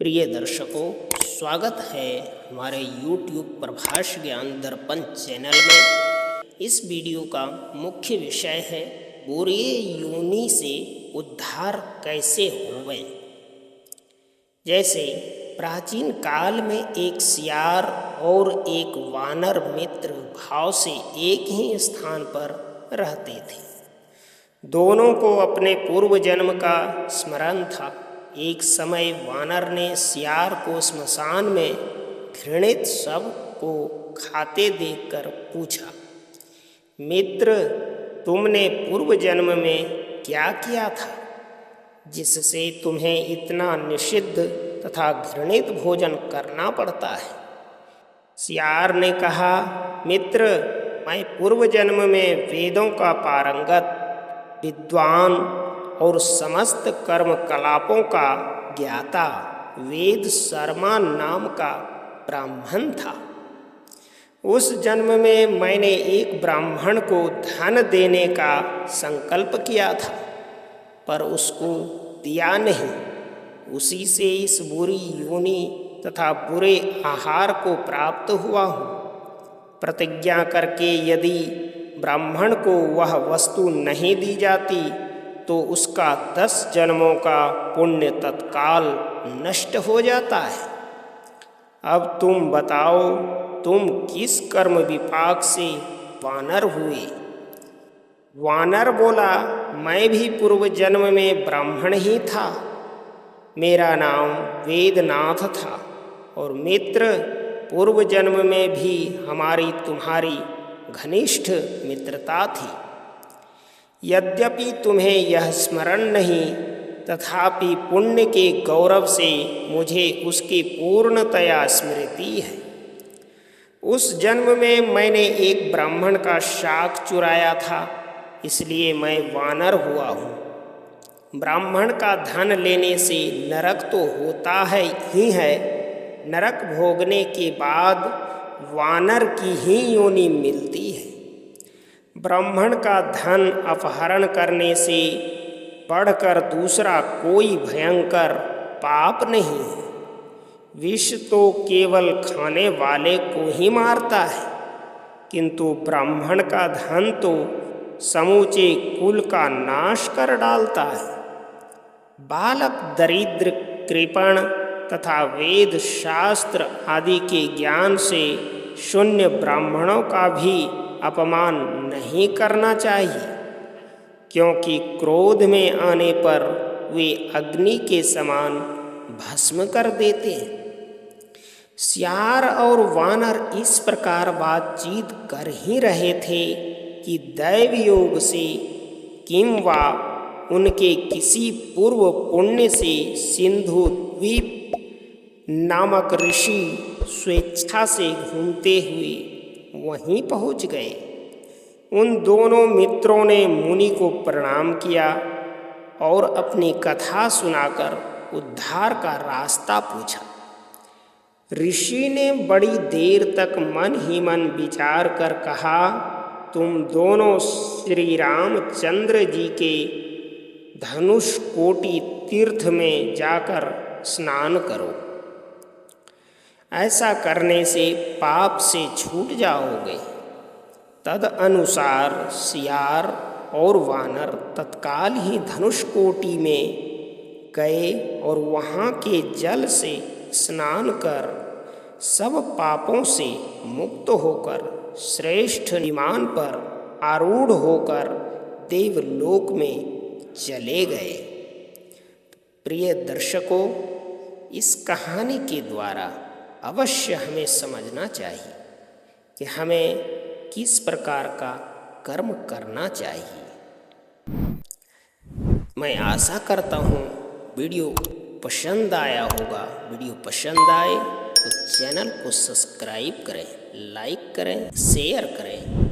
प्रिय दर्शकों, स्वागत है हमारे YouTube प्रभाष ज्ञान दर्पण चैनल में। इस वीडियो का मुख्य विषय है बुरी योनि से उद्धार कैसे होवे। जैसे प्राचीन काल में एक सियार और एक वानर मित्र भाव से एक ही स्थान पर रहते थे। दोनों को अपने पूर्व जन्म का स्मरण था। एक समय वानर ने सियार को स्मशान में घृणित शव को खाते देखकर पूछा, मित्र, तुमने पूर्व जन्म में क्या किया था जिससे तुम्हें इतना निषिद्ध तथा घृणित भोजन करना पड़ता है? सियार ने कहा, मित्र, मैं पूर्व जन्म में वेदों का पारंगत विद्वान और समस्त कर्म कलापों का ज्ञाता वेद शर्मा नाम का ब्राह्मण था। उस जन्म में मैंने एक ब्राह्मण को धन देने का संकल्प किया था, पर उसको दिया नहीं। उसी से इस बुरी योनि तथा बुरे आहार को प्राप्त हुआ हूँ। प्रतिज्ञा करके यदि ब्राह्मण को वह वस्तु नहीं दी जाती तो उसका 10 जन्मों का पुण्य तत्काल नष्ट हो जाता है। अब तुम बताओ, तुम किस कर्म विपाक से वानर हुए? वानर बोला, मैं भी पूर्व जन्म में ब्राह्मण ही था। मेरा नाम वेदनाथ था और मित्र, पूर्व जन्म में भी हमारी तुम्हारी घनिष्ठ मित्रता थी। यद्यपि तुम्हें यह स्मरण नहीं, तथापि पुण्य के गौरव से मुझे उसकी पूर्णतया स्मृति है। उस जन्म में मैंने एक ब्राह्मण का शाक चुराया था, इसलिए मैं वानर हुआ हूँ। ब्राह्मण का धन लेने से नरक तो होता है ही है, नरक भोगने के बाद वानर की ही योनि मिलती है। ब्राह्मण का धन अपहरण करने से बढ़कर दूसरा कोई भयंकर पाप नहीं है। विष तो केवल खाने वाले को ही मारता है, किंतु ब्राह्मण का धन तो समूचे कुल का नाश कर डालता है। बालक दरिद्र, कृपण तथा वेद शास्त्र आदि के ज्ञान से शून्य ब्राह्मणों का भी अपमान नहीं करना चाहिए, क्योंकि क्रोध में आने पर वे अग्नि के समान भस्म कर देते हैं। सियार और वानर इस प्रकार बातचीत कर ही रहे थे कि दैव योग से किंवा उनके किसी पूर्व पुण्य से सिंधु द्वीप नामक ऋषि स्वेच्छा से घूमते हुए वहीं पहुंच गए। उन दोनों मित्रों ने मुनि को प्रणाम किया और अपनी कथा सुनाकर उद्धार का रास्ता पूछा। ऋषि ने बड़ी देर तक मन ही मन विचार कर कहा, तुम दोनों श्री रामचंद्र जी के धनुष कोटि तीर्थ में जाकर स्नान करो। ऐसा करने से पाप से छूट जाओगे। तद अनुसार सियार और वानर तत्काल ही धनुषकोटि में गए और वहाँ के जल से स्नान कर सब पापों से मुक्त होकर श्रेष्ठ विमान पर आरूढ़ होकर देवलोक में चले गए। प्रिय दर्शकों, इस कहानी के द्वारा अवश्य हमें समझना चाहिए कि हमें किस प्रकार का कर्म करना चाहिए। मैं आशा करता हूँ वीडियो पसंद आया होगा। वीडियो पसंद आए तो चैनल को सब्सक्राइब करें, लाइक करें, शेयर करें।